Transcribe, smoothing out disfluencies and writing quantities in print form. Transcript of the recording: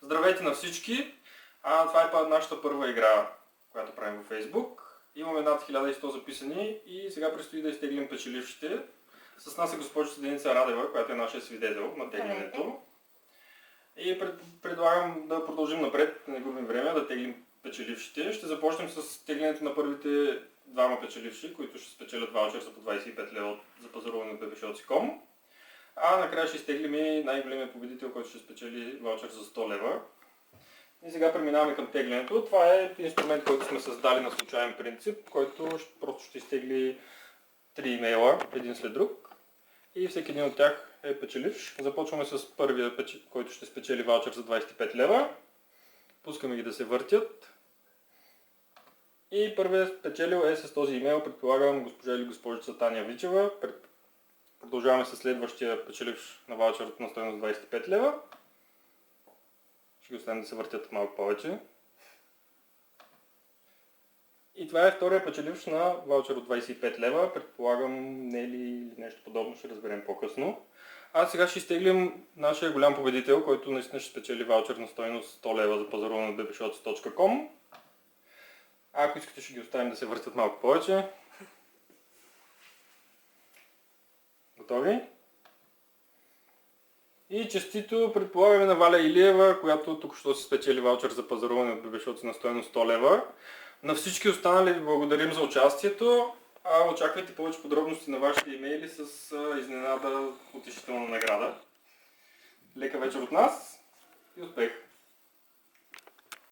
Здравейте на всички! Това е нашата първа игра, която правим във Facebook. Имаме над 1100 записани и сега предстои да изтеглим печелившите. С нас е госпожица Деница Радева, която е нашия свидетел на теглянето. И предлагам да продължим напред, да не губим време, да теглим печелившите. Ще започнем с теглянето на първите двама печеливши, които ще спечелят ваучер за по 25 лева за пазаруване от bbshots.com. А накрая ще изтеглим и най-големия победител, който ще спечели ваучер за 100 лева. И сега преминаваме към теглянето. Това е инструмент, който сме създали на случайен принцип, който просто ще изтегли 3 имейла, един след друг. И всеки един от тях е печеливш. Започваме с първия, който ще спечели ваучер за 25 лева. Пускаме ги да се въртят. И първият спечелил е с този имейл, предполагам, госпожа или госпожица Таня Вичева. Продължаваме с следващия печеливш на ваучер на стойност 25 лева. Ще ги оставим да се въртят малко повече. И това е втория печеливш на ваучер от 25 лева. Предполагам, не е ли нещо подобно, ще разберем по-късно. А сега ще изтеглим нашия голям победител, който наистина ще спечели ваучер на стойност 100 лева за пазаруване на bbshots.com. Ако искате, ще ги оставим да се въртят малко повече. Готови? И честито предполагаме на Валя Илиева, която току-що си спечели ваучер за пазаруване от bbshots на стойност 100 лева. На всички останали ви благодарим за участието. Очаквайте повече подробности на вашите имейли с изненада утешителна награда. Лека вечер от нас и успех!